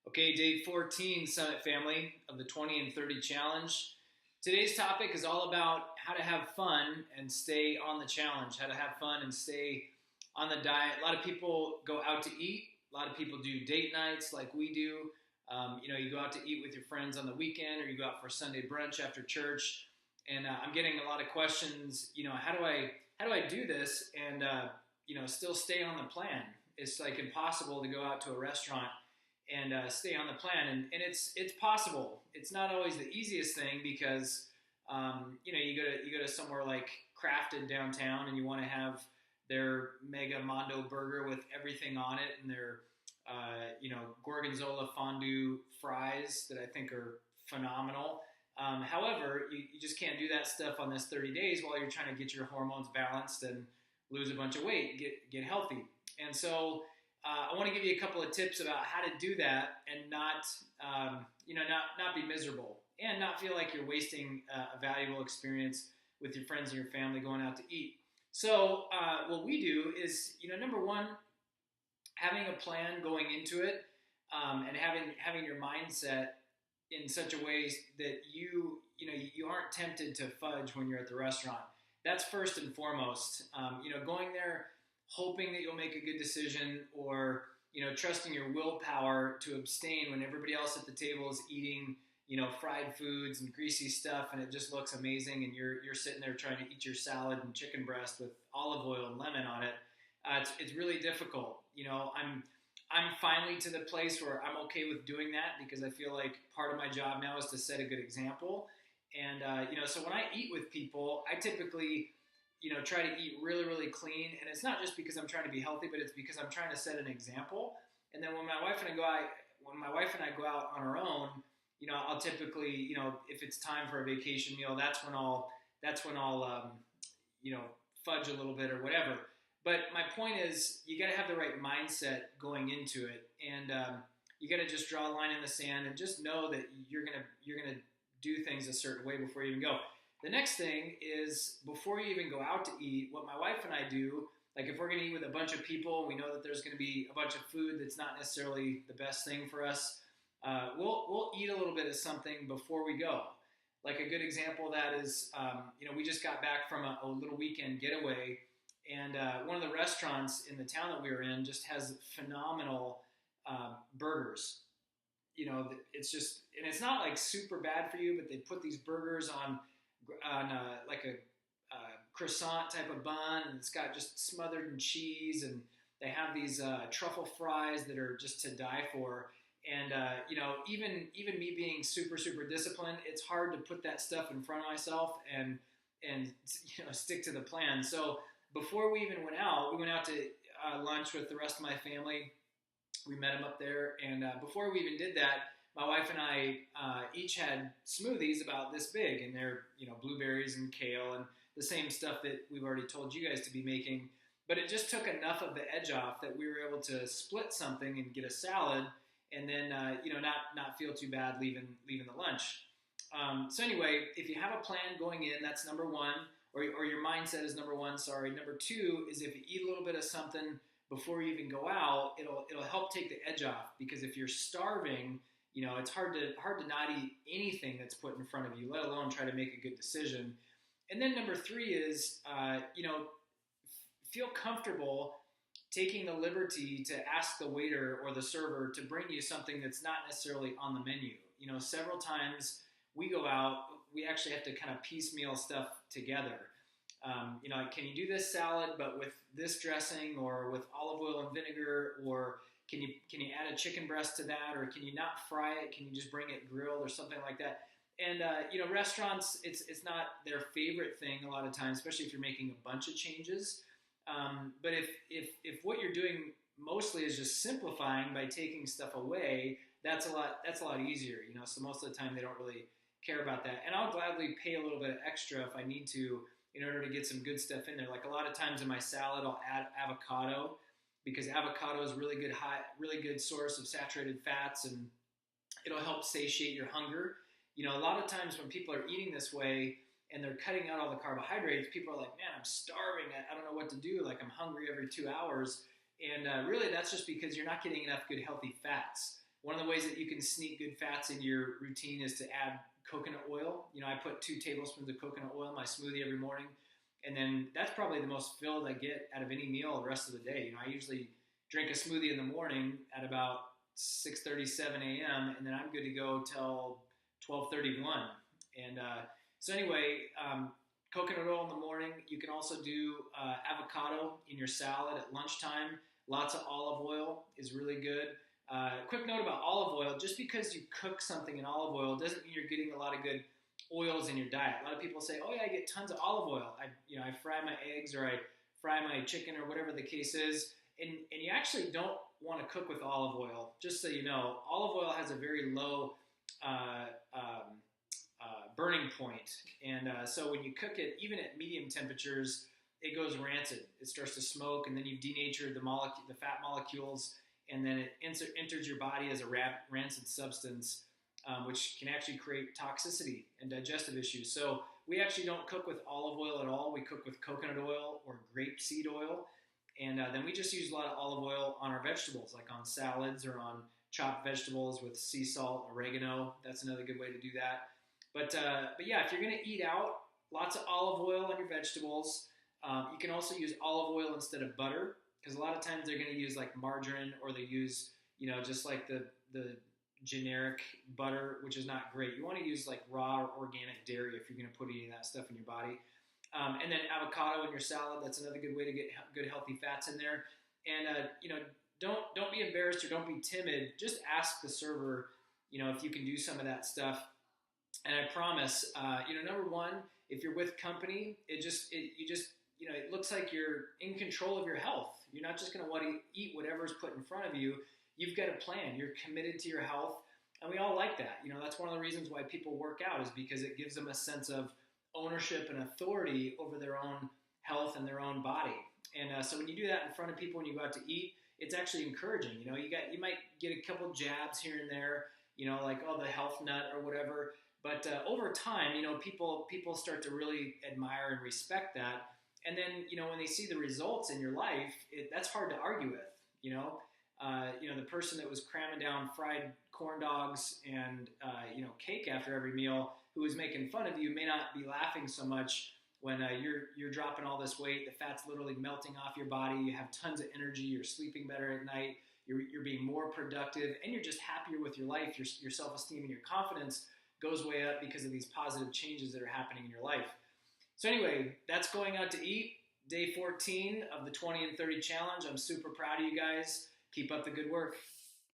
Okay, day 14, Summit family of the 20 and 30 challenge. Today's topic is all about how to have fun and stay on the challenge, how to have fun and stay on the diet. A lot of people go out to eat. A lot of people do date nights like we do. You go out to eat with your friends on the weekend, or you go out for Sunday brunch after church. And I'm getting a lot of questions. How do I do this and still stay on the plan? It's like impossible to go out to a restaurant and stay on the plan. And it's possible. It's not always the easiest thing because you go to somewhere like Crafted downtown and you want to have their mega mondo burger with everything on it and their gorgonzola fondue fries that I think are phenomenal. However, you just can't do that stuff on this 30 days while you're trying to get your hormones balanced and lose a bunch of weight and get healthy. And so I want to give you a couple of tips about how to do that and not be miserable and not feel like you're wasting a valuable experience with your friends and your family going out to eat. So what we do is, number one, having a plan going into it, and having your mindset in such a way that you aren't tempted to fudge when you're at the restaurant. That's first and foremost. Going there hoping that you'll make a good decision, or trusting your willpower to abstain when everybody else at the table is eating fried foods and greasy stuff, and it just looks amazing, and you're sitting there trying to eat your salad and chicken breast with olive oil and lemon on it. It's really difficult. I'm finally to the place where I'm okay with doing that because I feel like part of my job now is to set a good example. And so when I eat with people, I typically try to eat really, really clean. And it's not just because I'm trying to be healthy, but it's because I'm trying to set an example. And then when my wife and I go out on our own, I'll typically, if it's time for a vacation meal, that's when I'll fudge a little bit or whatever. But my point is, you got to have the right mindset going into it, and you got to just draw a line in the sand and just know that you're gonna do things a certain way before you even go. The next thing is, before you even go out to eat, what my wife and I do, like if we're going to eat with a bunch of people, we know that there's going to be a bunch of food that's not necessarily the best thing for us. We'll eat a little bit of something before we go. Like a good example of that is, we just got back from a little weekend getaway, and one of the restaurants in the town that we were in just has phenomenal burgers. It's just, and it's not like super bad for you, but they put these burgers on like a croissant type of bun, and it's got just smothered in cheese, and they have these truffle fries that are just to die for. And even me being super disciplined, it's hard to put that stuff in front of myself and stick to the plan. So before we even went out, we went out to lunch with the rest of my family. We met them up there, and before we even did that, my wife and I each had smoothies about this big, and they're blueberries and kale and the same stuff that we've already told you guys to be making. But it just took enough of the edge off that we were able to split something and get a salad, and then not feel too bad leaving the lunch. So anyway, if you have a plan going in, that's number one, or your mindset is number one. Sorry, number two is if you eat a little bit of something before you even go out, it'll help take the edge off, because if you're starving, it's hard to not eat anything that's put in front of you, let alone try to make a good decision. And then number three is, feel comfortable taking the liberty to ask the waiter or the server to bring you something that's not necessarily on the menu. Several times we go out, we actually have to kind of piecemeal stuff together. Can you do this salad but with this dressing, or with olive oil and vinegar, or can you add a chicken breast to that, or can you not fry it? Can you just bring it grilled or something like that? And restaurants, it's not their favorite thing a lot of times, especially if you're making a bunch of changes. But if what you're doing mostly is just simplifying by taking stuff away, that's a lot easier. So most of the time they don't really care about that, and I'll gladly pay a little bit extra if I need to in order to get some good stuff in there. Like a lot of times in my salad, I'll add avocado, because avocado is really good source of saturated fats, and it'll help satiate your hunger. A lot of times when people are eating this way and they're cutting out all the carbohydrates, people are like, man, I'm starving. I don't know what to do. Like, I'm hungry every 2 hours. And really, that's just because you're not getting enough good, healthy fats. One of the ways that you can sneak good fats into your routine is to add coconut oil. I put 2 tablespoons of coconut oil in my smoothie every morning. And then that's probably the most filled I get out of any meal the rest of the day. I usually drink a smoothie in the morning at about 6:30, 7 a.m. and then I'm good to go till 12:31. And so anyway, coconut oil in the morning. You can also do avocado in your salad at lunchtime. Lots of olive oil is really good. Quick note about olive oil: just because you cook something in olive oil doesn't mean you're getting a lot of good oils in your diet. A lot of people say, "Oh yeah, I get tons of olive oil. I fry my eggs or I fry my chicken or whatever the case is." And you actually don't want to cook with olive oil. Just so you know, olive oil has a very low burning point, and so when you cook it, even at medium temperatures, it goes rancid. It starts to smoke, and then you've denatured the fat molecules, and then it enters your body as a rancid substance, which can actually create toxicity and digestive issues. So we actually don't cook with olive oil at all. We cook with coconut oil or grapeseed oil, and then we just use a lot of olive oil on our vegetables, like on salads or on chopped vegetables with sea salt, oregano. That's another good way to do that. But yeah, if you're going to eat out, lots of olive oil on your vegetables. You can also use olive oil instead of butter, because a lot of times they're going to use like margarine, or they use, just like the generic butter, which is not great. You want to use like raw or organic dairy if you're going to put any of that stuff in your body. And then avocado in your salad, that's another good way to get good healthy fats in there. And don't be embarrassed or don't be timid. Just ask the server, if you can do some of that stuff. And I promise, number one, if you're with company, it looks like you're in control of your health. You're not just going to want to eat whatever's put in front of you. You've got a plan. You're committed to your health. And we all like that. That's one of the reasons why people work out, is because it gives them a sense of ownership and authority over their own health and their own body. And so when you do that in front of people when you go out to eat, it's actually encouraging. You might get a couple jabs here and there, like, oh, the health nut or whatever. But over time, people start to really admire and respect that. And then, when they see the results in your life, that's hard to argue with. The person that was cramming down fried corn dogs and cake after every meal, who was making fun of you, may not be laughing so much when you're dropping all this weight. The fat's literally melting off your body. You have tons of energy. You're sleeping better at night. You're being more productive, and you're just happier with your life. Your self-esteem and your confidence goes way up because of these positive changes that are happening in your life. So anyway, that's going out to eat. Day 14 of the 20 and 30 challenge. I'm super proud of you guys. Keep up the good work.